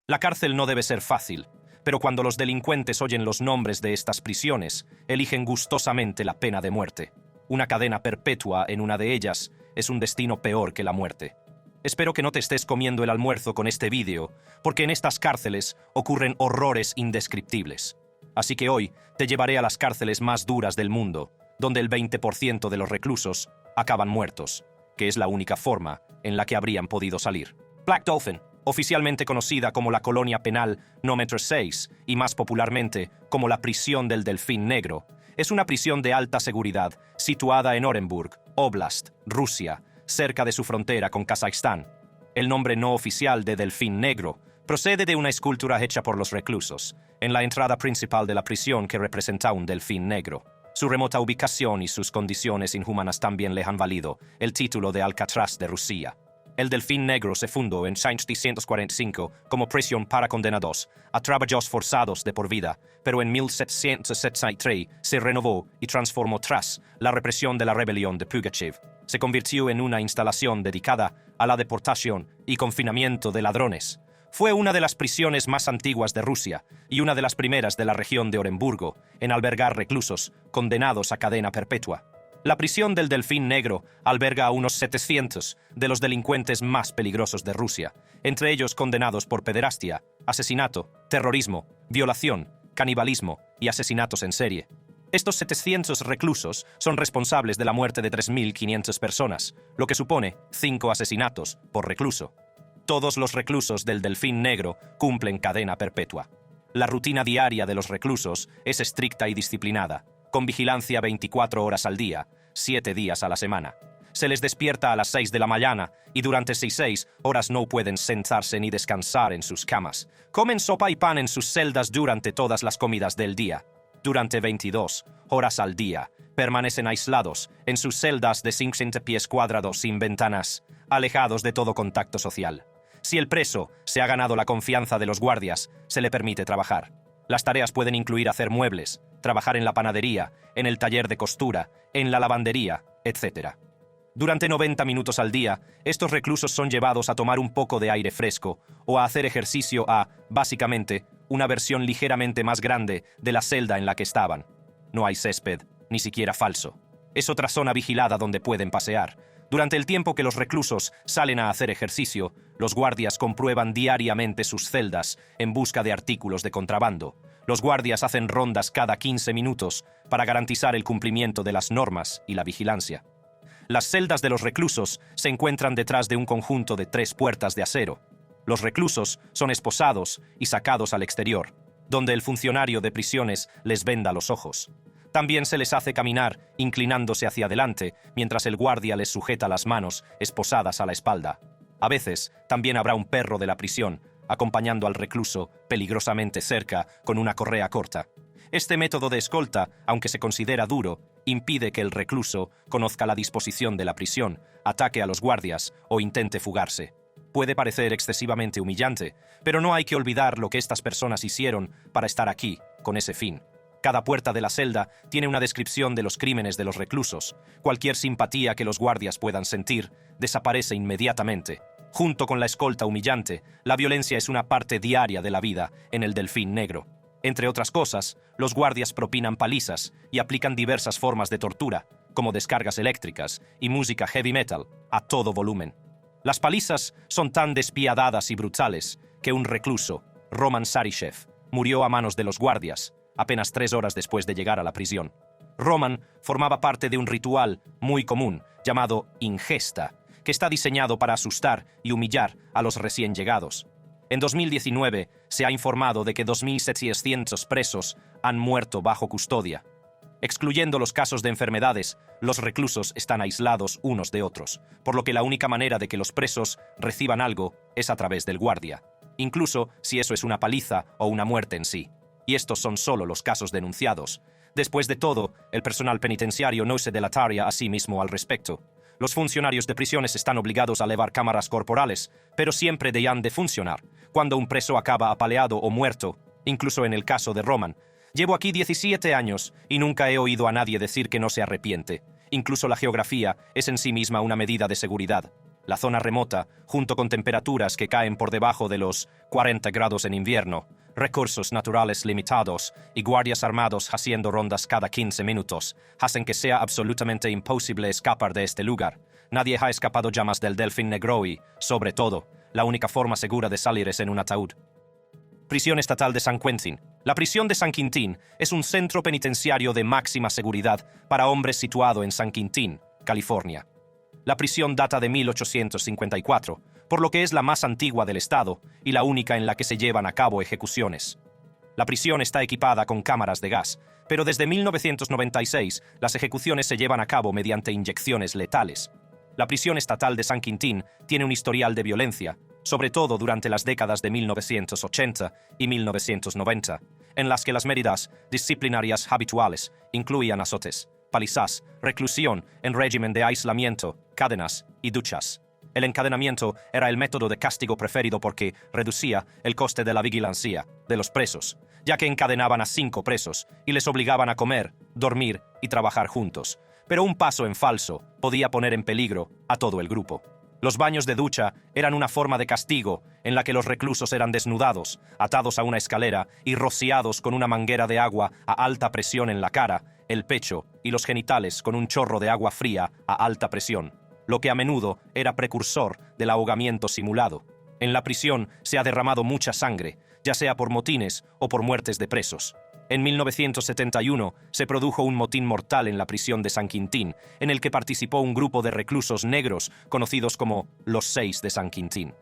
La cárcel no debe ser fácil, pero cuando los delincuentes oyen los nombres de estas prisiones, eligen gustosamente la pena de muerte. Una cadena perpetua en una de ellas es un destino peor que la muerte. Espero que no te estés comiendo el almuerzo con este vídeo, porque en estas cárceles ocurren horrores indescriptibles. Así que hoy te llevaré a las cárceles más duras del mundo, donde el 20% de los reclusos acaban muertos, que es la única forma en la que habrían podido salir. Black Dolphin, oficialmente conocida como la colonia penal número 6 y más popularmente como la prisión del Delfín Negro, es una prisión de alta seguridad situada en Orenburg, Oblast, Rusia, cerca de su frontera con Kazajstán. El nombre no oficial de Delfín Negro procede de una escultura hecha por los reclusos en la entrada principal de la prisión que representa un delfín negro. Su remota ubicación y sus condiciones inhumanas también le han valido el título de Alcatraz de Rusia. El Delfín Negro se fundó en 1645 como prisión para condenados a trabajos forzados de por vida, pero en 1773 se renovó y transformó tras la represión de la rebelión de Pugachev. Se convirtió en una instalación dedicada a la deportación y confinamiento de ladrones. Fue una de las prisiones más antiguas de Rusia y una de las primeras de la región de Orenburgo en albergar reclusos condenados a cadena perpetua. La prisión del Delfín Negro alberga a unos 700 de los delincuentes más peligrosos de Rusia, entre ellos condenados por pederastia, asesinato, terrorismo, violación, canibalismo y asesinatos en serie. Estos 700 reclusos son responsables de la muerte de 3.500 personas, lo que supone 5 asesinatos por recluso. Todos los reclusos del Delfín Negro cumplen cadena perpetua. La rutina diaria de los reclusos es estricta y disciplinada, con vigilancia 24 horas al día, 7 días a la semana. Se les despierta a las 6 de la mañana y durante 6 horas no pueden sentarse ni descansar en sus camas. Comen sopa y pan en sus celdas durante todas las comidas del día. Durante 22 horas al día, permanecen aislados en sus celdas de 50 pies cuadrados sin ventanas, alejados de todo contacto social. Si el preso se ha ganado la confianza de los guardias, se le permite trabajar. Las tareas pueden incluir hacer muebles, trabajar en la panadería, en el taller de costura, en la lavandería, etc. Durante 90 minutos al día, estos reclusos son llevados a tomar un poco de aire fresco o a hacer ejercicio básicamente, una versión ligeramente más grande de la celda en la que estaban. No hay césped, ni siquiera falso. Es otra zona vigilada donde pueden pasear. Durante el tiempo que los reclusos salen a hacer ejercicio, los guardias comprueban diariamente sus celdas en busca de artículos de contrabando. Los guardias hacen rondas cada 15 minutos para garantizar el cumplimiento de las normas y la vigilancia. Las celdas de los reclusos se encuentran detrás de un conjunto de 3 puertas de acero. Los reclusos son esposados y sacados al exterior, donde el funcionario de prisiones les venda los ojos. También se les hace caminar inclinándose hacia adelante, mientras el guardia les sujeta las manos esposadas a la espalda. A veces, también habrá un perro de la prisión, acompañando al recluso peligrosamente cerca con una correa corta. Este método de escolta, aunque se considera duro, impide que el recluso conozca la disposición de la prisión, ataque a los guardias o intente fugarse. Puede parecer excesivamente humillante, pero no hay que olvidar lo que estas personas hicieron para estar aquí, con ese fin. Cada puerta de la celda tiene una descripción de los crímenes de los reclusos. Cualquier simpatía que los guardias puedan sentir desaparece inmediatamente. Junto con la escolta humillante, la violencia es una parte diaria de la vida en el Delfín Negro. Entre otras cosas, los guardias propinan palizas y aplican diversas formas de tortura, como descargas eléctricas y música heavy metal, a todo volumen. Las palizas son tan despiadadas y brutales que un recluso, Roman Sarishev, murió a manos de los guardias, apenas 3 horas después de llegar a la prisión. Roman formaba parte de un ritual muy común llamado ingesta, que está diseñado para asustar y humillar a los recién llegados. En 2019 se ha informado de que 2.700 presos han muerto bajo custodia. Excluyendo los casos de enfermedades, los reclusos están aislados unos de otros, por lo que la única manera de que los presos reciban algo es a través del guardia, incluso si eso es una paliza o una muerte en sí. Y estos son solo los casos denunciados. Después de todo, el personal penitenciario no se delataría a sí mismo al respecto. Los funcionarios de prisiones están obligados a llevar cámaras corporales, pero siempre dejan de funcionar cuando un preso acaba apaleado o muerto, incluso en el caso de Roman. Llevo aquí 17 años y nunca he oído a nadie decir que no se arrepiente. Incluso la geografía es en sí misma una medida de seguridad. La zona remota, junto con temperaturas que caen por debajo de los 40 grados en invierno, recursos naturales limitados y guardias armados haciendo rondas cada 15 minutos, hacen que sea absolutamente imposible escapar de este lugar. Nadie ha escapado jamás del Delfín Negro y, sobre todo, la única forma segura de salir es en un ataúd. Prisión Estatal de San Quentin. La prisión de San Quintín es un centro penitenciario de máxima seguridad para hombres situado en San Quintín, California. La prisión data de 1854, por lo que es la más antigua del estado y la única en la que se llevan a cabo ejecuciones. La prisión está equipada con cámaras de gas, pero desde 1996 las ejecuciones se llevan a cabo mediante inyecciones letales. La prisión estatal de San Quintín tiene un historial de violencia, sobre todo durante las décadas de 1980 y 1990, en las que las medidas disciplinarias habituales incluían azotes, palizas, reclusión en régimen de aislamiento, cadenas y duchas. El encadenamiento era el método de castigo preferido porque reducía el coste de la vigilancia de los presos, ya que encadenaban a 5 presos y les obligaban a comer, dormir y trabajar juntos. Pero un paso en falso podía poner en peligro a todo el grupo. Los baños de ducha eran una forma de castigo en la que los reclusos eran desnudados, atados a una escalera y rociados con una manguera de agua a alta presión en la cara, el pecho y los genitales con un chorro de agua fría a alta presión, lo que a menudo era precursor del ahogamiento simulado. En la prisión se ha derramado mucha sangre, ya sea por motines o por muertes de presos. En 1971 se produjo un motín mortal en la prisión de San Quintín, en el que participó un grupo de reclusos negros conocidos como los 6 de San Quintín.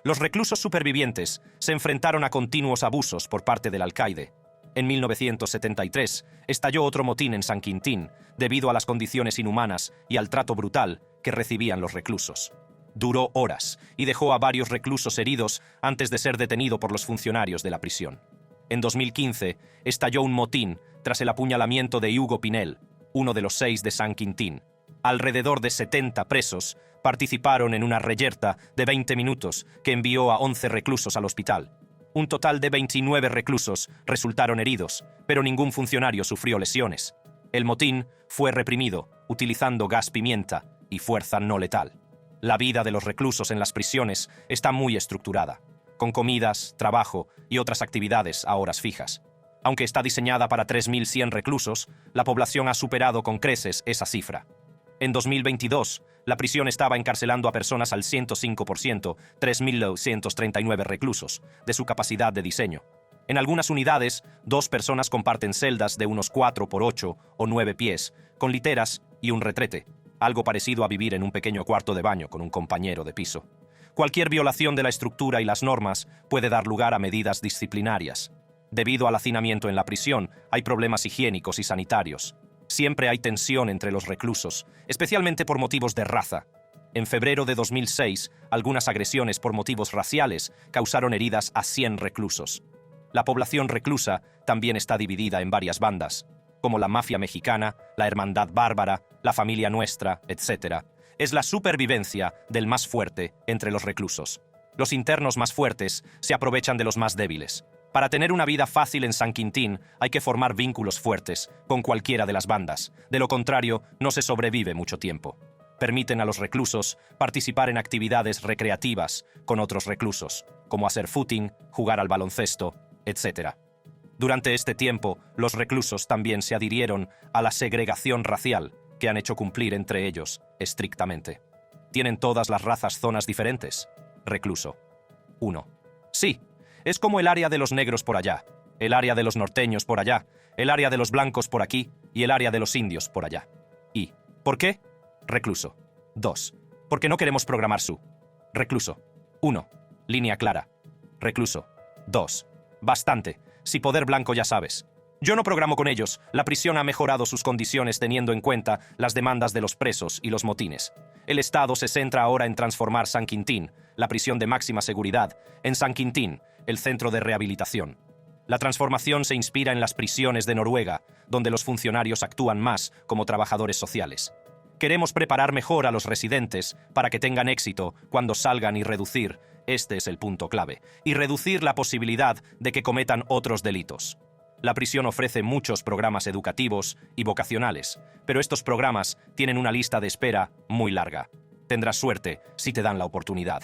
Los reclusos supervivientes se enfrentaron a continuos abusos por parte del alcaide. En 1973 estalló otro motín en San Quintín, debido a las condiciones inhumanas y al trato brutal que recibían los reclusos. Duró horas y dejó a varios reclusos heridos antes de ser detenido por los funcionarios de la prisión. En 2015 estalló un motín tras el apuñalamiento de Hugo Pinel, uno de los 6 de San Quintín. Alrededor de 70 presos participaron en una reyerta de 20 minutos que envió a 11 reclusos al hospital. Un total de 29 reclusos resultaron heridos, pero ningún funcionario sufrió lesiones. El motín fue reprimido utilizando gas pimienta y fuerza no letal. La vida de los reclusos en las prisiones está muy estructurada, con comidas, trabajo y otras actividades a horas fijas. Aunque está diseñada para 3.100 reclusos, la población ha superado con creces esa cifra. En 2022, la prisión estaba encarcelando a personas al 105%, 3.239 reclusos, de su capacidad de diseño. En algunas unidades, 2 personas comparten celdas de unos 4 por 8 o 9 pies, con literas y un retrete, algo parecido a vivir en un pequeño cuarto de baño con un compañero de piso. Cualquier violación de la estructura y las normas puede dar lugar a medidas disciplinarias. Debido al hacinamiento en la prisión, hay problemas higiénicos y sanitarios. Siempre hay tensión entre los reclusos, especialmente por motivos de raza. En febrero de 2006, algunas agresiones por motivos raciales causaron heridas a 100 reclusos. La población reclusa también está dividida en varias bandas, como la mafia mexicana, la hermandad bárbara, la familia nuestra, etc. Es la supervivencia del más fuerte entre los reclusos. Los internos más fuertes se aprovechan de los más débiles. Para tener una vida fácil en San Quintín hay que formar vínculos fuertes con cualquiera de las bandas. De lo contrario, no se sobrevive mucho tiempo. Permiten a los reclusos participar en actividades recreativas con otros reclusos, como hacer footing, jugar al baloncesto, etc. Durante este tiempo, los reclusos también se adhirieron a la segregación racial que han hecho cumplir entre ellos estrictamente. ¿Tienen todas las razas zonas diferentes? Recluso. 1. Sí, es como el área de los negros por allá, el área de los norteños por allá, el área de los blancos por aquí y el área de los indios por allá. ¿Y por qué? Recluso. 2. Porque no queremos programar su. Recluso. 1. Línea clara. Recluso. 2. Bastante. Si poder blanco ya sabes. Yo no programo con ellos. La prisión ha mejorado sus condiciones teniendo en cuenta las demandas de los presos y los motines. El Estado se centra ahora en transformar San Quintín, la prisión de máxima seguridad, en San Quintín, el centro de rehabilitación. La transformación se inspira en las prisiones de Noruega, donde los funcionarios actúan más como trabajadores sociales. Queremos preparar mejor a los residentes para que tengan éxito cuando salgan y reducir, este es el punto clave, y reducir la posibilidad de que cometan otros delitos. La prisión ofrece muchos programas educativos y vocacionales, pero estos programas tienen una lista de espera muy larga. Tendrás suerte si te dan la oportunidad.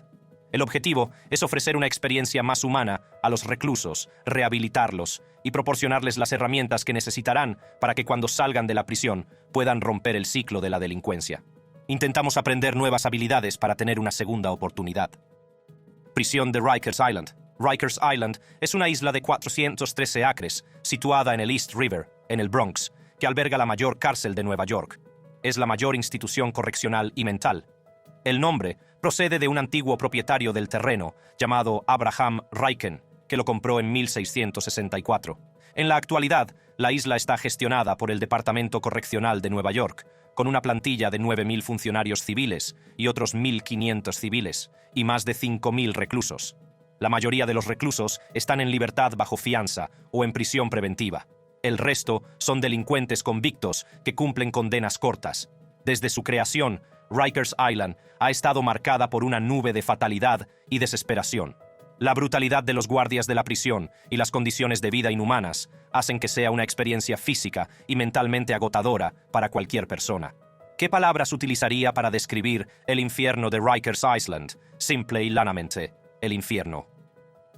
El objetivo es ofrecer una experiencia más humana a los reclusos, rehabilitarlos y proporcionarles las herramientas que necesitarán para que cuando salgan de la prisión puedan romper el ciclo de la delincuencia. Intentamos aprender nuevas habilidades para tener una segunda oportunidad. Prisión de Rikers Island. Rikers Island es una isla de 413 acres situada en el East River, en el Bronx, que alberga la mayor cárcel de Nueva York. Es la mayor institución correccional y mental. El nombre procede de un antiguo propietario del terreno llamado Abraham Riken, que lo compró en 1664. En la actualidad, la isla está gestionada por el Departamento Correccional de Nueva York, con una plantilla de 9.000 funcionarios civiles y otros 1.500 civiles, y más de 5.000 reclusos. La mayoría de los reclusos están en libertad bajo fianza o en prisión preventiva. El resto son delincuentes convictos que cumplen condenas cortas. Desde su creación, Rikers Island ha estado marcada por una nube de fatalidad y desesperación. La brutalidad de los guardias de la prisión y las condiciones de vida inhumanas hacen que sea una experiencia física y mentalmente agotadora para cualquier persona. ¿Qué palabras utilizaría para describir el infierno de Rikers Island? Simple y llanamente, el infierno.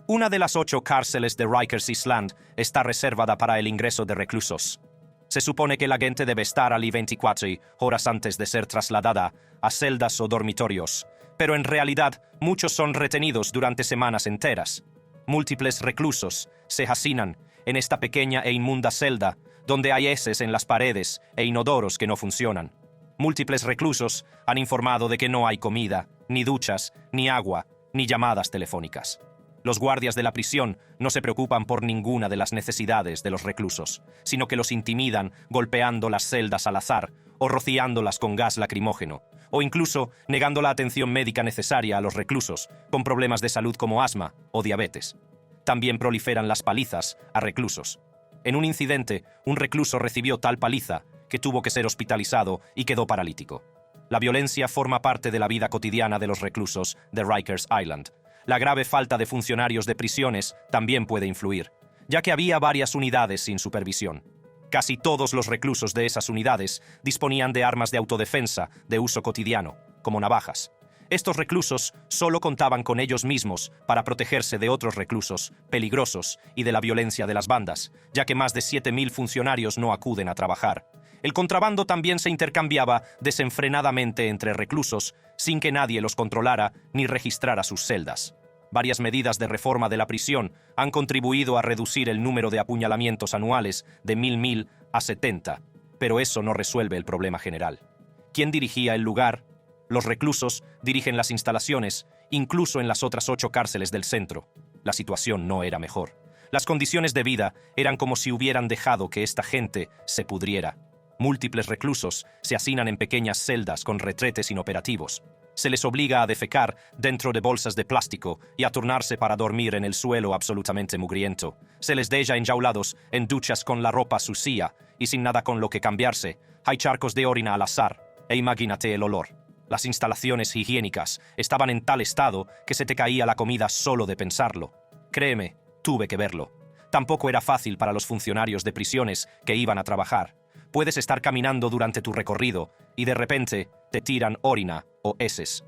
Una de las 8 cárceles de Rikers Island está reservada para el ingreso de reclusos. Se supone que la gente debe estar allí 24 horas antes de ser trasladada a celdas o dormitorios, pero en realidad muchos son retenidos durante semanas enteras. Múltiples reclusos se hacinan en esta pequeña e inmunda celda, donde hay heces en las paredes e inodoros que no funcionan. Múltiples reclusos han informado de que no hay comida, ni duchas, ni agua, ni llamadas telefónicas. Los guardias de la prisión no se preocupan por ninguna de las necesidades de los reclusos, sino que los intimidan golpeando las celdas al azar o rociándolas con gas lacrimógeno, o incluso negando la atención médica necesaria a los reclusos con problemas de salud como asma o diabetes. También proliferan las palizas a reclusos. En un incidente, un recluso recibió tal paliza que tuvo que ser hospitalizado y quedó paralítico. La violencia forma parte de la vida cotidiana de los reclusos de Rikers Island. La grave falta de funcionarios de prisiones también puede influir, ya que había varias unidades sin supervisión. Casi todos los reclusos de esas unidades disponían de armas de autodefensa de uso cotidiano, como navajas. Estos reclusos solo contaban con ellos mismos para protegerse de otros reclusos peligrosos y de la violencia de las bandas, ya que más de 7.000 funcionarios no acuden a trabajar. El contrabando también se intercambiaba desenfrenadamente entre reclusos sin que nadie los controlara ni registrara sus celdas. Varias medidas de reforma de la prisión han contribuido a reducir el número de apuñalamientos anuales de 1.000 a 70, pero eso no resuelve el problema general. ¿Quién dirigía el lugar? Los reclusos dirigen las instalaciones, incluso en las otras 8 cárceles del centro. La situación no era mejor. Las condiciones de vida eran como si hubieran dejado que esta gente se pudriera. Múltiples reclusos se hacinan en pequeñas celdas con retretes inoperativos. Se les obliga a defecar dentro de bolsas de plástico y a turnarse para dormir en el suelo absolutamente mugriento. Se les deja enjaulados en duchas con la ropa sucia y sin nada con lo que cambiarse. Hay charcos de orina al azar, e imagínate el olor. Las instalaciones higiénicas estaban en tal estado que se te caía la comida solo de pensarlo. Créeme, tuve que verlo. Tampoco era fácil para los funcionarios de prisiones que iban a trabajar. Puedes estar caminando durante tu recorrido y de repente te tiran orina o heces.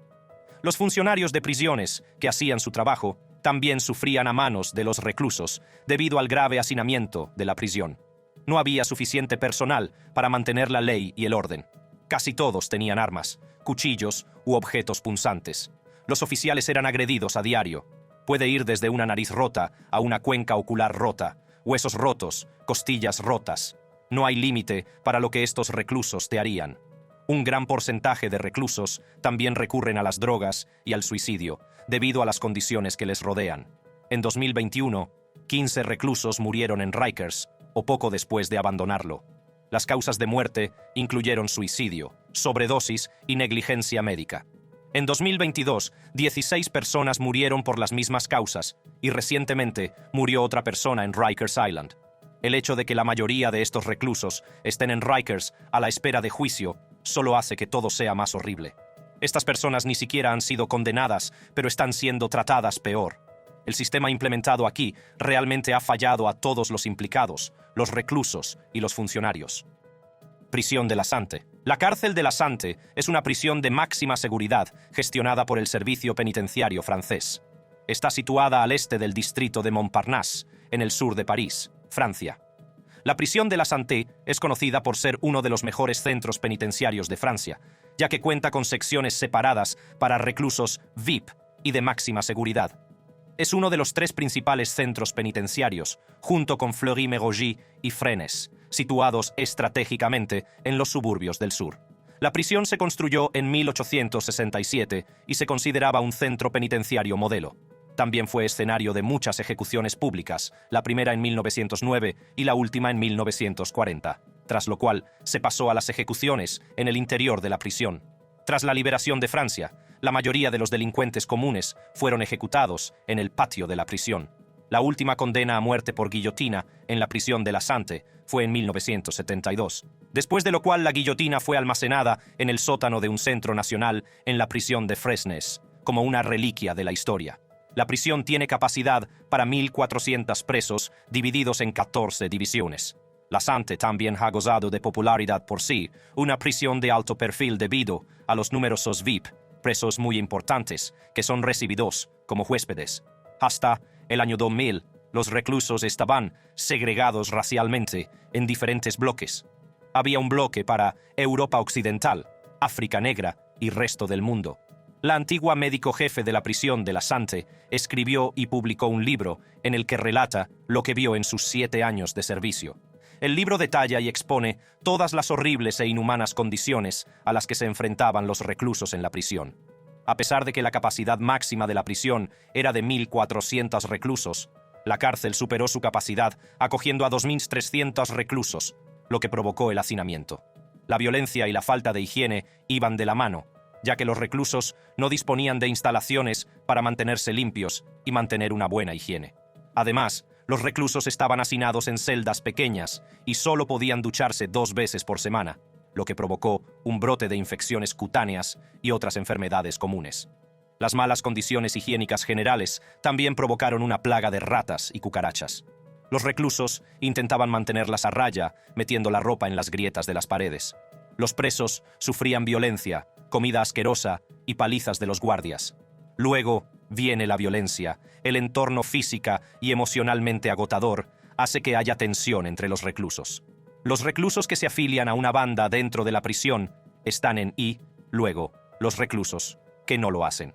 Los funcionarios de prisiones que hacían su trabajo también sufrían a manos de los reclusos debido al grave hacinamiento de la prisión. No había suficiente personal para mantener la ley y el orden. Casi todos tenían armas, cuchillos u objetos punzantes. Los oficiales eran agredidos a diario. Puede ir desde una nariz rota a una cuenca ocular rota, huesos rotos, costillas rotas. No hay límite para lo que estos reclusos te harían. Un gran porcentaje de reclusos también recurren a las drogas y al suicidio, debido a las condiciones que les rodean. En 2021, 15 reclusos murieron en Rikers, o poco después de abandonarlo. Las causas de muerte incluyeron suicidio, sobredosis y negligencia médica. En 2022, 16 personas murieron por las mismas causas, y recientemente murió otra persona en Rikers Island. El hecho de que la mayoría de estos reclusos estén en Rikers a la espera de juicio solo hace que todo sea más horrible. Estas personas ni siquiera han sido condenadas, pero están siendo tratadas peor. El sistema implementado aquí realmente ha fallado a todos los implicados, los reclusos y los funcionarios. Prisión de la Sante. La cárcel de la Sante es una prisión de máxima seguridad gestionada por el Servicio Penitenciario francés. Está situada al este del distrito de Montparnasse, en el sur de París, Francia. La prisión de la Santé es conocida por ser uno de los mejores centros penitenciarios de Francia, ya que cuenta con secciones separadas para reclusos VIP y de máxima seguridad. Es uno de los 3 principales centros penitenciarios, junto con Fleury-Mérogis y Fresnes, situados estratégicamente en los suburbios del sur. La prisión se construyó en 1867 y se consideraba un centro penitenciario modelo. También fue escenario de muchas ejecuciones públicas, la primera en 1909 y la última en 1940, tras lo cual se pasó a las ejecuciones en el interior de la prisión. Tras la liberación de Francia, la mayoría de los delincuentes comunes fueron ejecutados en el patio de la prisión. La última condena a muerte por guillotina en la prisión de la Sante fue en 1972, después de lo cual la guillotina fue almacenada en el sótano de un centro nacional en la prisión de Fresnes, como una reliquia de la historia. La prisión tiene capacidad para 1.400 presos divididos en 14 divisiones. La Sante también ha gozado de popularidad por sí, una prisión de alto perfil debido a los numerosos VIP, presos muy importantes, que son recibidos como huéspedes. Hasta el año 2000, los reclusos estaban segregados racialmente en diferentes bloques. Había un bloque para Europa Occidental, África Negra y resto del mundo. La antigua médico jefe de la prisión de la Sante escribió y publicó un libro en el que relata lo que vio en sus 7 años de servicio. El libro detalla y expone todas las horribles e inhumanas condiciones a las que se enfrentaban los reclusos en la prisión. A pesar de que la capacidad máxima de la prisión era de 1.400 reclusos, la cárcel superó su capacidad acogiendo a 2.300 reclusos, lo que provocó el hacinamiento. La violencia y la falta de higiene iban de la mano, ya que los reclusos no disponían de instalaciones para mantenerse limpios y mantener una buena higiene. Además, los reclusos estaban hacinados en celdas pequeñas y solo podían ducharse 2 veces por semana, lo que provocó un brote de infecciones cutáneas y otras enfermedades comunes. Las malas condiciones higiénicas generales también provocaron una plaga de ratas y cucarachas. Los reclusos intentaban mantenerlas a raya, metiendo la ropa en las grietas de las paredes. Los presos sufrían violencia, comida asquerosa y palizas de los guardias. Luego viene la violencia. El entorno física y emocionalmente agotador hace que haya tensión entre los reclusos. Los reclusos que se afilian a una banda dentro de la prisión están en y, luego, los reclusos que no lo hacen.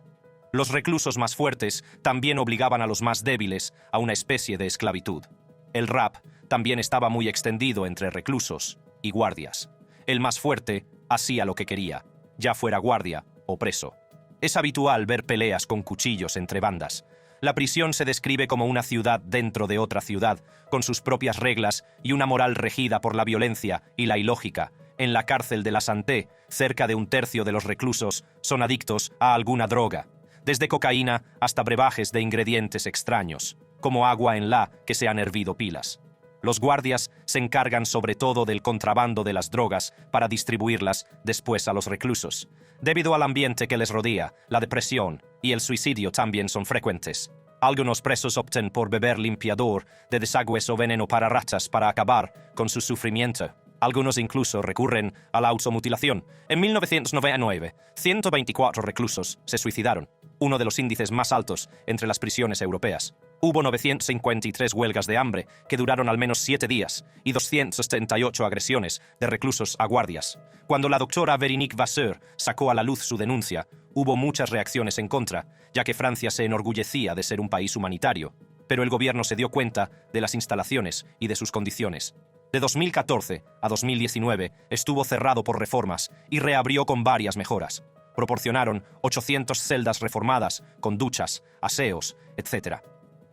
Los reclusos más fuertes también obligaban a los más débiles a una especie de esclavitud. El rap también estaba muy extendido entre reclusos y guardias. El más fuerte hacía lo que quería, ya fuera guardia o preso. Es habitual ver peleas con cuchillos entre bandas. La prisión se describe como una ciudad dentro de otra ciudad, con sus propias reglas y una moral regida por la violencia y la ilógica. En la cárcel de la Santé, cerca de 1/3 de los reclusos son adictos a alguna droga, desde cocaína hasta brebajes de ingredientes extraños, como agua en la que se han hervido pilas. Los guardias se encargan sobre todo del contrabando de las drogas para distribuirlas después a los reclusos. Debido al ambiente que les rodea, la depresión y el suicidio también son frecuentes. Algunos presos optan por beber limpiador de desagües o veneno para ratas para acabar con su sufrimiento. Algunos incluso recurren a la automutilación. En 1999, 124 reclusos se suicidaron, uno de los índices más altos entre las prisiones europeas. Hubo 953 huelgas de hambre que duraron al menos 7 días y 278 agresiones de reclusos a guardias. Cuando la doctora Véronique Vasseur sacó a la luz su denuncia, hubo muchas reacciones en contra, ya que Francia se enorgullecía de ser un país humanitario, pero el gobierno se dio cuenta de las instalaciones y de sus condiciones. De 2014 a 2019 estuvo cerrado por reformas y reabrió con varias mejoras. Proporcionaron 800 celdas reformadas con duchas, aseos, etc.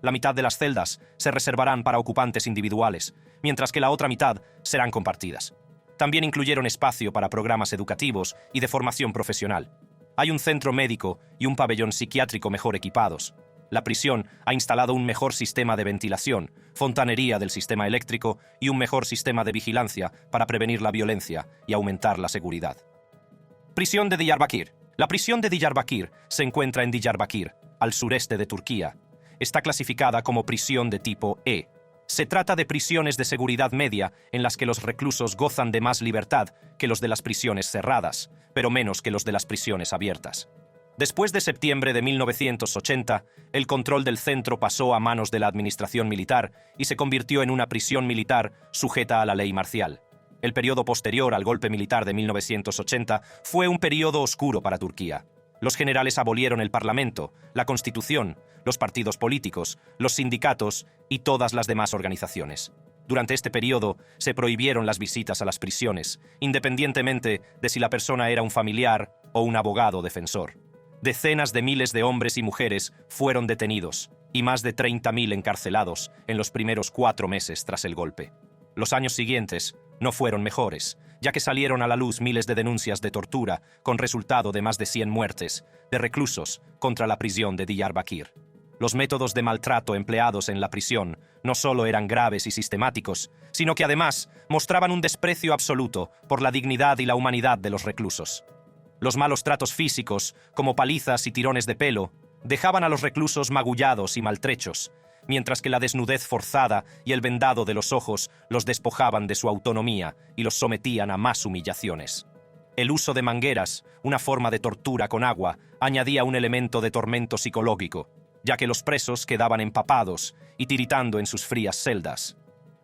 La mitad de las celdas se reservarán para ocupantes individuales, mientras que la otra mitad serán compartidas. También incluyeron espacio para programas educativos y de formación profesional. Hay un centro médico y un pabellón psiquiátrico mejor equipados. La prisión ha instalado un mejor sistema de ventilación, fontanería del sistema eléctrico y un mejor sistema de vigilancia para prevenir la violencia y aumentar la seguridad. Prisión de Diyarbakir. La prisión de Diyarbakir se encuentra en Diyarbakir, al sureste de Turquía. Está clasificada como prisión de tipo E. Se trata de prisiones de seguridad media en las que los reclusos gozan de más libertad que los de las prisiones cerradas, pero menos que los de las prisiones abiertas. Después de septiembre de 1980, el control del centro pasó a manos de la administración militar y se convirtió en una prisión militar sujeta a la ley marcial. El periodo posterior al golpe militar de 1980 fue un periodo oscuro para Turquía. Los generales abolieron el parlamento, la constitución, los partidos políticos, los sindicatos y todas las demás organizaciones. Durante este periodo se prohibieron las visitas a las prisiones, independientemente de si la persona era un familiar o un abogado defensor. Decenas de miles de hombres y mujeres fueron detenidos y más de 30.000 encarcelados en los primeros 4 meses tras el golpe. Los años siguientes no fueron mejores, ya que salieron a la luz miles de denuncias de tortura, con resultado de más de 100 muertes, de reclusos contra la prisión de Diyarbakir. Los métodos de maltrato empleados en la prisión no solo eran graves y sistemáticos, sino que además mostraban un desprecio absoluto por la dignidad y la humanidad de los reclusos. Los malos tratos físicos, como palizas y tirones de pelo, dejaban a los reclusos magullados y maltrechos, mientras que la desnudez forzada y el vendado de los ojos los despojaban de su autonomía y los sometían a más humillaciones. El uso de mangueras, una forma de tortura con agua, añadía un elemento de tormento psicológico, ya que los presos quedaban empapados y tiritando en sus frías celdas.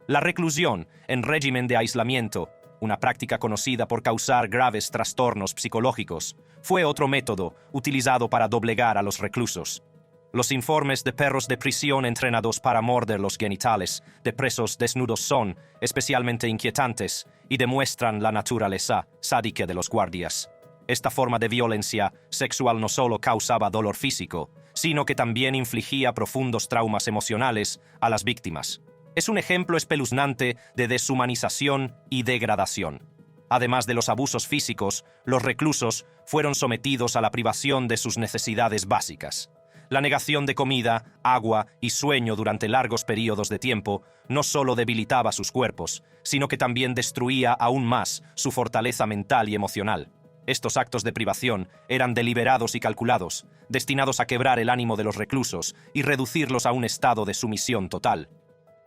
La reclusión en régimen de aislamiento, una práctica conocida por causar graves trastornos psicológicos, fue otro método utilizado para doblegar a los reclusos. Los informes de perros de prisión entrenados para morder los genitales de presos desnudos son especialmente inquietantes y demuestran la naturaleza sádica de los guardias. Esta forma de violencia sexual no solo causaba dolor físico, sino que también infligía profundos traumas emocionales a las víctimas. Es un ejemplo espeluznante de deshumanización y degradación. Además de los abusos físicos, los reclusos fueron sometidos a la privación de sus necesidades básicas. La negación de comida, agua y sueño durante largos periodos de tiempo no solo debilitaba sus cuerpos, sino que también destruía aún más su fortaleza mental y emocional. Estos actos de privación eran deliberados y calculados, destinados a quebrar el ánimo de los reclusos y reducirlos a un estado de sumisión total.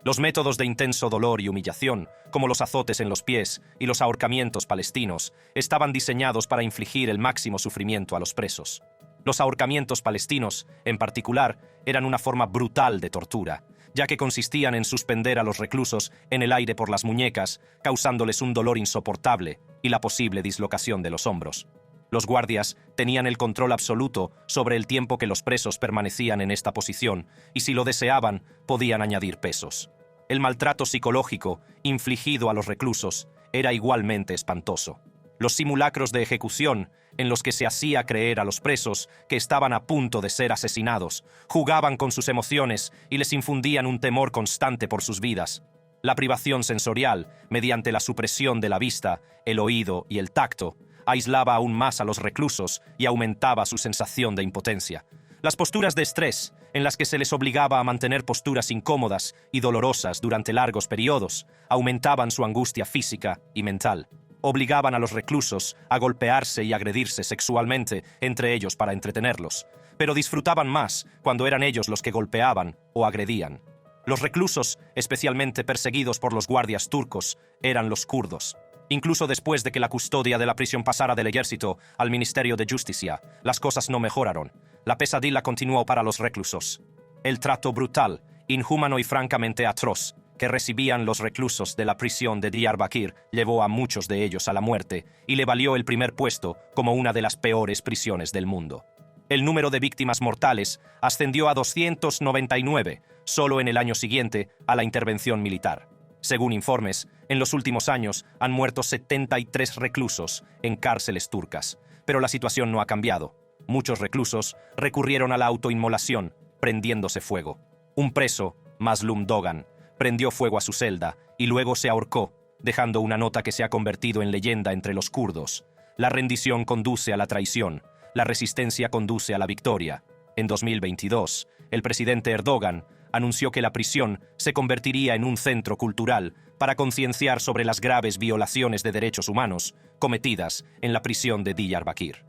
Los métodos de intenso dolor y humillación, como los azotes en los pies y los ahorcamientos palestinos, estaban diseñados para infligir el máximo sufrimiento a los presos. Los ahorcamientos palestinos, en particular, eran una forma brutal de tortura, ya que consistían en suspender a los reclusos en el aire por las muñecas, causándoles un dolor insoportable y la posible dislocación de los hombros. Los guardias tenían el control absoluto sobre el tiempo que los presos permanecían en esta posición, y si lo deseaban, podían añadir pesos. El maltrato psicológico infligido a los reclusos era igualmente espantoso. Los simulacros de ejecución, en los que se hacía creer a los presos que estaban a punto de ser asesinados, jugaban con sus emociones y les infundían un temor constante por sus vidas. La privación sensorial, mediante la supresión de la vista, el oído y el tacto, aislaba aún más a los reclusos y aumentaba su sensación de impotencia. Las posturas de estrés, en las que se les obligaba a mantener posturas incómodas y dolorosas durante largos periodos, aumentaban su angustia física y mental. Obligaban a los reclusos a golpearse y agredirse sexualmente entre ellos para entretenerlos, pero disfrutaban más cuando eran ellos los que golpeaban o agredían. Los reclusos, especialmente perseguidos por los guardias turcos, eran los kurdos. Incluso después de que la custodia de la prisión pasara del ejército al Ministerio de Justicia, las cosas no mejoraron. La pesadilla continuó para los reclusos. El trato brutal, inhumano y francamente atroz que recibían los reclusos de la prisión de Diyarbakir llevó a muchos de ellos a la muerte y le valió el primer puesto como una de las peores prisiones del mundo. El número de víctimas mortales ascendió a 299 solo en el año siguiente a la intervención militar. Según informes, en los últimos años han muerto 73 reclusos en cárceles turcas, pero la situación no ha cambiado. Muchos reclusos recurrieron a la autoinmolación, prendiéndose fuego. Un preso, Mazlum Dogan, prendió fuego a su celda y luego se ahorcó, dejando una nota que se ha convertido en leyenda entre los kurdos. La rendición conduce a la traición, la resistencia conduce a la victoria. En 2022, el presidente Erdogan anunció que la prisión se convertiría en un centro cultural para concienciar sobre las graves violaciones de derechos humanos cometidas en la prisión de Diyarbakir.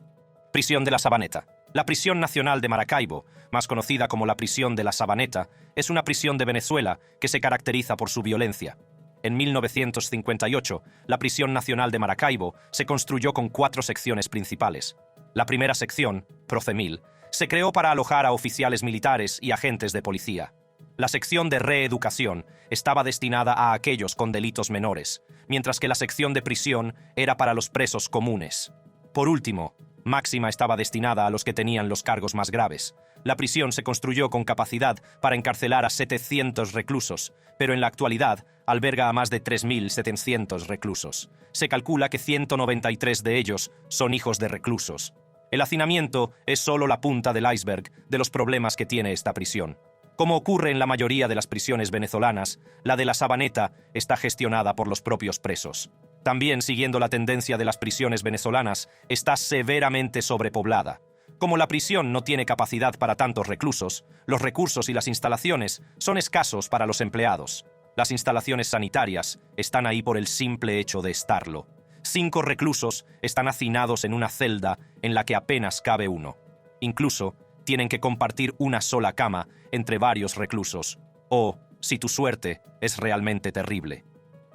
Prisión de la Sabaneta. La Prisión Nacional de Maracaibo, más conocida como la Prisión de la Sabaneta, es una prisión de Venezuela que se caracteriza por su violencia. En 1958, la Prisión Nacional de Maracaibo se construyó con 4 secciones principales. La primera sección, Procemil, se creó para alojar a oficiales militares y agentes de policía. La sección de reeducación estaba destinada a aquellos con delitos menores, mientras que la sección de prisión era para los presos comunes. Por último, Máxima estaba destinada a los que tenían los cargos más graves. La prisión se construyó con capacidad para encarcelar a 700 reclusos, pero en la actualidad alberga a más de 3.700 reclusos. Se calcula que 193 de ellos son hijos de reclusos. El hacinamiento es solo la punta del iceberg de los problemas que tiene esta prisión. Como ocurre en la mayoría de las prisiones venezolanas, la de la Sabaneta está gestionada por los propios presos. También, siguiendo la tendencia de las prisiones venezolanas, está severamente sobrepoblada. Como la prisión no tiene capacidad para tantos reclusos, los recursos y las instalaciones son escasos para los empleados. Las instalaciones sanitarias están ahí por el simple hecho de estarlo. 5 reclusos están hacinados en una celda en la que apenas cabe uno. Incluso, tienen que compartir una sola cama entre varios reclusos. O, si tu suerte es realmente terrible,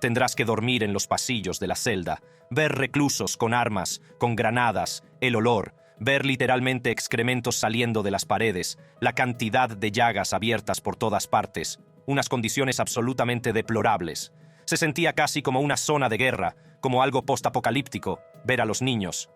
tendrás que dormir en los pasillos de la celda, ver reclusos con armas, con granadas, el olor, ver literalmente excrementos saliendo de las paredes, la cantidad de llagas abiertas por todas partes, unas condiciones absolutamente deplorables. Se sentía casi como una zona de guerra, como algo postapocalíptico, ver a los niños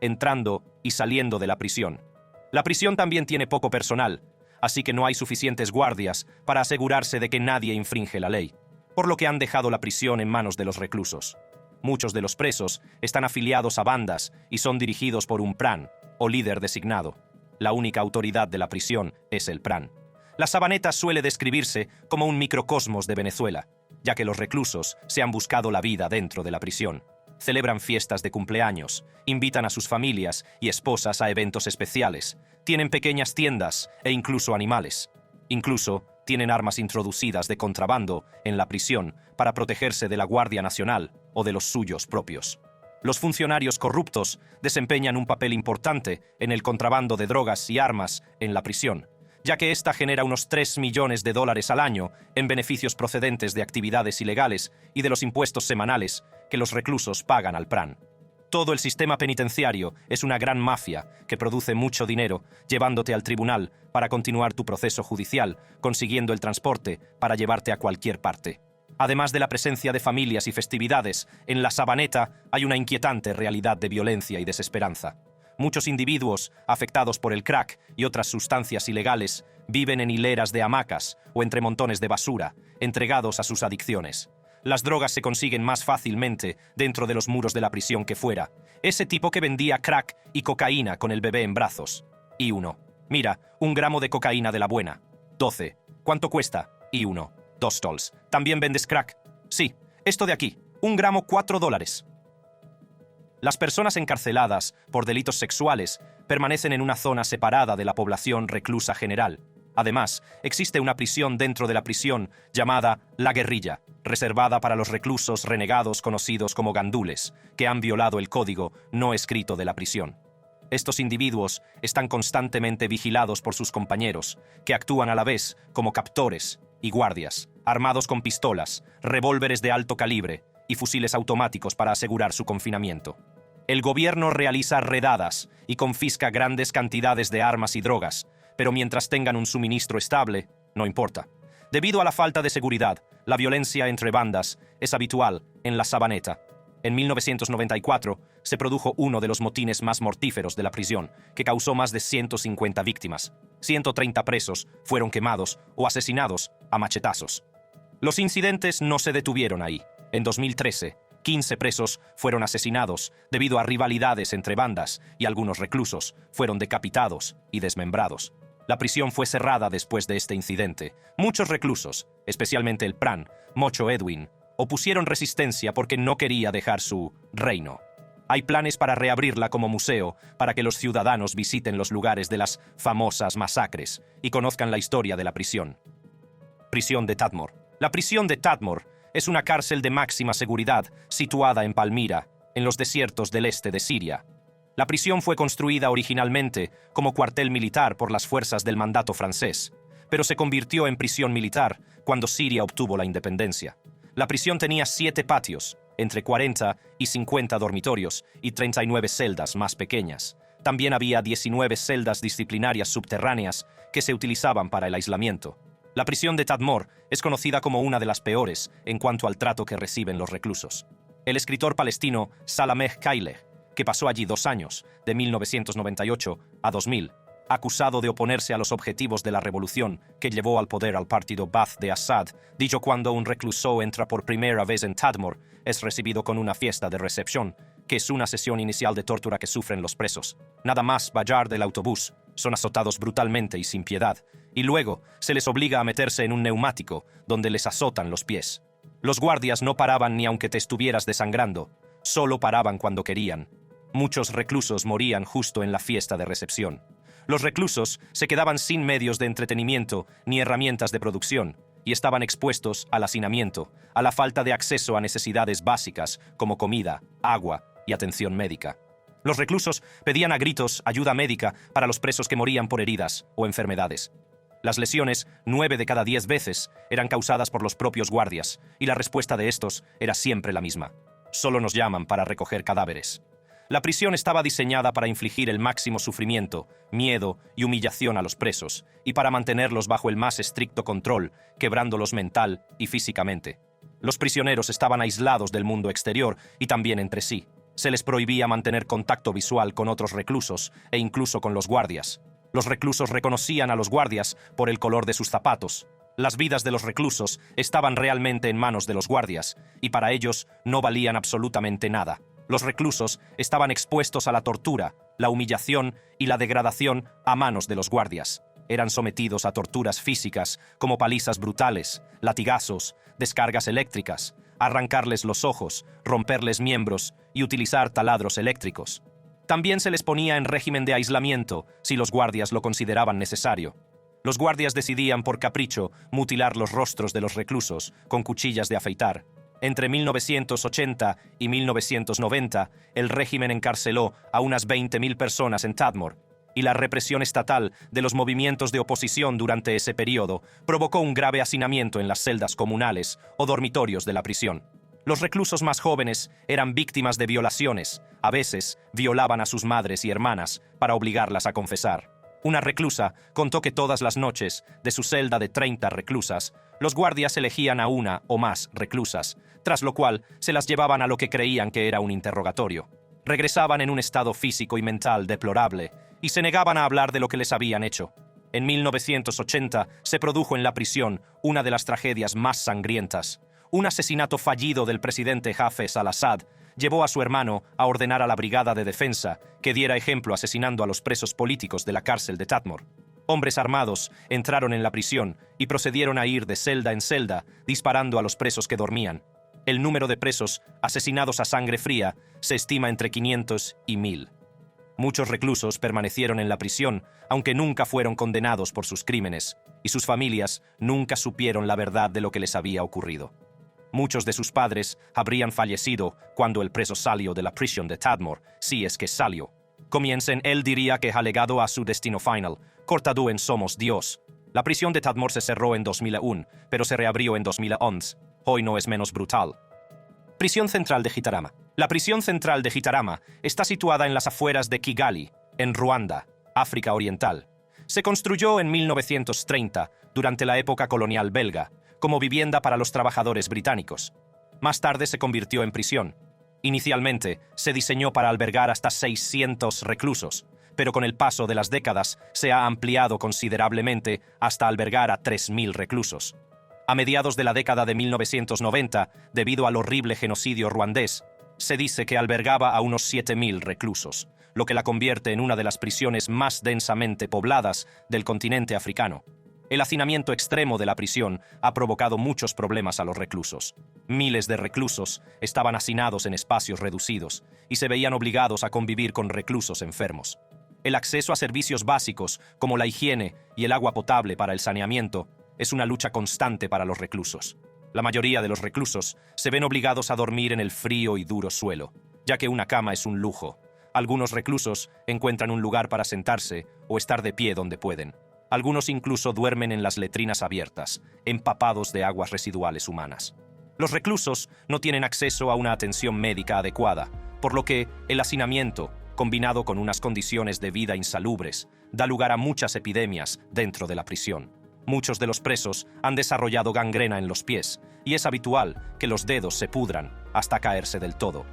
entrando y saliendo de la prisión. La prisión también tiene poco personal, así que no hay suficientes guardias para asegurarse de que nadie infringe la ley, por lo que han dejado la prisión en manos de los reclusos. Muchos de los presos están afiliados a bandas y son dirigidos por un PRAN, o líder designado. La única autoridad de la prisión es el PRAN. La Sabaneta suele describirse como un microcosmos de Venezuela, ya que los reclusos se han buscado la vida dentro de la prisión. Celebran fiestas de cumpleaños, invitan a sus familias y esposas a eventos especiales, tienen pequeñas tiendas e incluso animales. Incluso tienen armas introducidas de contrabando en la prisión para protegerse de la Guardia Nacional o de los suyos propios. Los funcionarios corruptos desempeñan un papel importante en el contrabando de drogas y armas en la prisión, ya que ésta genera unos $3 millones al año en beneficios procedentes de actividades ilegales y de los impuestos semanales que los reclusos pagan al PRAN. Todo el sistema penitenciario es una gran mafia que produce mucho dinero, llevándote al tribunal para continuar tu proceso judicial, consiguiendo el transporte para llevarte a cualquier parte. Además de la presencia de familias y festividades, en la Sabaneta hay una inquietante realidad de violencia y desesperanza. Muchos individuos, afectados por el crack y otras sustancias ilegales, viven en hileras de hamacas o entre montones de basura, entregados a sus adicciones. Las drogas se consiguen más fácilmente dentro de los muros de la prisión que fuera. Ese tipo que vendía crack y cocaína con el bebé en brazos. Y uno. Mira, 1 gramo de cocaína de la buena. 12. ¿Cuánto cuesta? Y uno. $2. ¿También vendes crack? Sí. Esto de aquí. 1 gramo, $4. Las personas encarceladas por delitos sexuales permanecen en una zona separada de la población reclusa general. Además, existe una prisión dentro de la prisión llamada La Guerrilla, reservada para los reclusos renegados conocidos como gandules, que han violado el código no escrito de la prisión. Estos individuos están constantemente vigilados por sus compañeros, que actúan a la vez como captores y guardias, armados con pistolas, revólveres de alto calibre y fusiles automáticos para asegurar su confinamiento. El gobierno realiza redadas y confisca grandes cantidades de armas y drogas, pero mientras tengan un suministro estable, no importa. Debido a la falta de seguridad, la violencia entre bandas es habitual en la Sabaneta. En 1994 se produjo uno de los motines más mortíferos de la prisión, que causó más de 150 víctimas. 130 presos fueron quemados o asesinados a machetazos. Los incidentes no se detuvieron ahí. En 2013, 15 presos fueron asesinados debido a rivalidades entre bandas y algunos reclusos fueron decapitados y desmembrados. La prisión fue cerrada después de este incidente. Muchos reclusos, especialmente el PRAN, Mocho Edwin, opusieron resistencia porque no quería dejar su reino. Hay planes para reabrirla como museo para que los ciudadanos visiten los lugares de las famosas masacres y conozcan la historia de la prisión. Prisión de Tadmor. La prisión de Tadmor es una cárcel de máxima seguridad situada en Palmira, en los desiertos del este de Siria. La prisión fue construida originalmente como cuartel militar por las fuerzas del mandato francés, pero se convirtió en prisión militar cuando Siria obtuvo la independencia. La prisión tenía 7 patios, entre 40 y 50 dormitorios y 39 celdas más pequeñas. También había 19 celdas disciplinarias subterráneas que se utilizaban para el aislamiento. La prisión de Tadmor es conocida como una de las peores en cuanto al trato que reciben los reclusos. El escritor palestino Salameh Kaileh, que pasó allí 2 años, de 1998 a 2000, acusado de oponerse a los objetivos de la revolución que llevó al poder al partido Baath de Assad, dijo: cuando un recluso entra por primera vez en Tadmor, es recibido con una fiesta de recepción, que es una sesión inicial de tortura que sufren los presos. Nada más bajar del autobús, son azotados brutalmente y sin piedad, y luego se les obliga a meterse en un neumático donde les azotan los pies. Los guardias no paraban ni aunque te estuvieras desangrando, solo paraban cuando querían. Muchos reclusos morían justo en la fiesta de recepción. Los reclusos se quedaban sin medios de entretenimiento ni herramientas de producción, y estaban expuestos al hacinamiento, a la falta de acceso a necesidades básicas como comida, agua y atención médica. Los reclusos pedían a gritos ayuda médica para los presos que morían por heridas o enfermedades. Las lesiones, 9 de cada 10 veces, eran causadas por los propios guardias, y la respuesta de estos era siempre la misma: solo nos llaman para recoger cadáveres. La prisión estaba diseñada para infligir el máximo sufrimiento, miedo y humillación a los presos, y para mantenerlos bajo el más estricto control, quebrándolos mental y físicamente. Los prisioneros estaban aislados del mundo exterior y también entre sí. Se les prohibía mantener contacto visual con otros reclusos e incluso con los guardias. Los reclusos reconocían a los guardias por el color de sus zapatos. Las vidas de los reclusos estaban realmente en manos de los guardias, y para ellos no valían absolutamente nada. Los reclusos estaban expuestos a la tortura, la humillación y la degradación a manos de los guardias. Eran sometidos a torturas físicas como palizas brutales, latigazos, descargas eléctricas, arrancarles los ojos, romperles miembros y utilizar taladros eléctricos. También se les ponía en régimen de aislamiento si los guardias lo consideraban necesario. Los guardias decidían por capricho mutilar los rostros de los reclusos con cuchillas de afeitar. Entre 1980 y 1990, el régimen encarceló a unas 20.000 personas en Tadmor, y la represión estatal de los movimientos de oposición durante ese periodo provocó un grave hacinamiento en las celdas comunales o dormitorios de la prisión. Los reclusos más jóvenes eran víctimas de violaciones. A veces violaban a sus madres y hermanas para obligarlas a confesar. Una reclusa contó que todas las noches, de su celda de 30 reclusas, los guardias elegían a una o más reclusas, tras lo cual se las llevaban a lo que creían que era un interrogatorio. Regresaban en un estado físico y mental deplorable y se negaban a hablar de lo que les habían hecho. En 1980 se produjo en la prisión una de las tragedias más sangrientas. Un asesinato fallido del presidente Hafez al-Assad llevó a su hermano a ordenar a la Brigada de Defensa que diera ejemplo asesinando a los presos políticos de la cárcel de Tadmor. Hombres armados entraron en la prisión y procedieron a ir de celda en celda disparando a los presos que dormían. El número de presos asesinados a sangre fría se estima entre 500 y 1000. Muchos reclusos permanecieron en la prisión, aunque nunca fueron condenados por sus crímenes, y sus familias nunca supieron la verdad de lo que les había ocurrido. Muchos de sus padres habrían fallecido cuando el preso salió de la prisión de Tadmor, si es que salió. Comiencen, él diría que ha llegado a su destino final, cortado en Somos Dios. La prisión de Tadmor se cerró en 2001, pero se reabrió en 2011. Hoy no es menos brutal. Prisión Central de Gitarama. La prisión central de Gitarama está situada en las afueras de Kigali, en Ruanda, África Oriental. Se construyó en 1930, durante la época colonial belga, como vivienda para los trabajadores británicos. Más tarde se convirtió en prisión. Inicialmente, se diseñó para albergar hasta 600 reclusos, pero con el paso de las décadas se ha ampliado considerablemente hasta albergar a 3.000 reclusos. A mediados de la década de 1990, debido al horrible genocidio ruandés, se dice que albergaba a unos 7.000 reclusos, lo que la convierte en una de las prisiones más densamente pobladas del continente africano. El hacinamiento extremo de la prisión ha provocado muchos problemas a los reclusos. Miles de reclusos estaban hacinados en espacios reducidos y se veían obligados a convivir con reclusos enfermos. El acceso a servicios básicos como la higiene y el agua potable para el saneamiento es una lucha constante para los reclusos. La mayoría de los reclusos se ven obligados a dormir en el frío y duro suelo, ya que una cama es un lujo. Algunos reclusos encuentran un lugar para sentarse o estar de pie donde pueden. Algunos incluso duermen en las letrinas abiertas, empapados de aguas residuales humanas. Los reclusos no tienen acceso a una atención médica adecuada, por lo que el hacinamiento, combinado con unas condiciones de vida insalubres, da lugar a muchas epidemias dentro de la prisión. Muchos de los presos han desarrollado gangrena en los pies, y es habitual que los dedos se pudran hasta caerse del todo.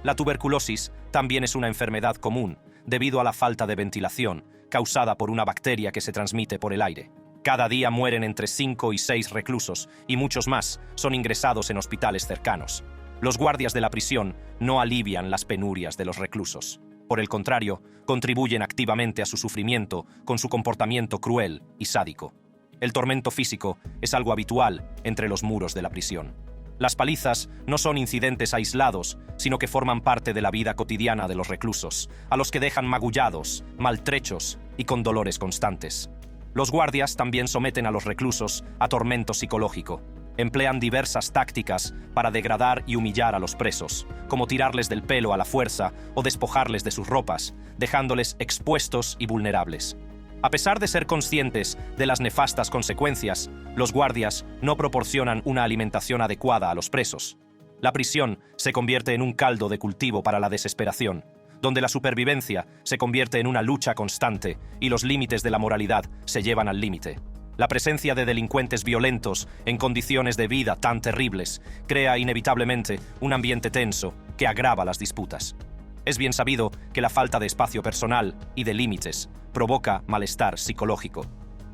La tuberculosis también es una enfermedad común, debido a la falta de ventilación, causada por una bacteria que se transmite por el aire. Cada día mueren entre 5 y 6 reclusos, y muchos más son ingresados en hospitales cercanos. Los guardias de la prisión no alivian las penurias de los reclusos. Por el contrario, contribuyen activamente a su sufrimiento con su comportamiento cruel y sádico. El tormento físico es algo habitual entre los muros de la prisión. Las palizas no son incidentes aislados, sino que forman parte de la vida cotidiana de los reclusos, a los que dejan magullados, maltrechos y con dolores constantes. Los guardias también someten a los reclusos a tormento psicológico. Emplean diversas tácticas para degradar y humillar a los presos, como tirarles del pelo a la fuerza o despojarles de sus ropas, dejándoles expuestos y vulnerables. A pesar de ser conscientes de las nefastas consecuencias, los guardias no proporcionan una alimentación adecuada a los presos. La prisión se convierte en un caldo de cultivo para la desesperación, donde la supervivencia se convierte en una lucha constante y los límites de la moralidad se llevan al límite. La presencia de delincuentes violentos en condiciones de vida tan terribles crea inevitablemente un ambiente tenso que agrava las disputas. Es bien sabido que la falta de espacio personal y de límites provoca malestar psicológico.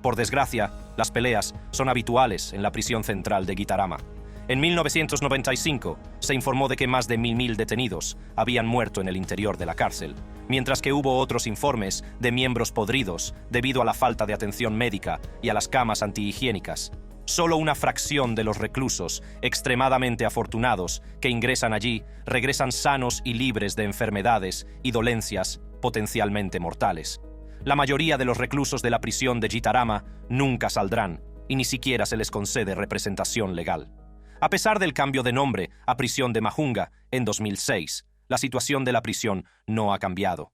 Por desgracia, las peleas son habituales en la prisión central de Gitarama. En 1995 se informó de que más de 1.000 detenidos habían muerto en el interior de la cárcel, mientras que hubo otros informes de miembros podridos debido a la falta de atención médica y a las camas antihigiénicas. Solo una fracción de los reclusos extremadamente afortunados que ingresan allí regresan sanos y libres de enfermedades y dolencias potencialmente mortales. La mayoría de los reclusos de la prisión de Gitarama nunca saldrán y ni siquiera se les concede representación legal. A pesar del cambio de nombre a prisión de Mahunga en 2006, la situación de la prisión no ha cambiado.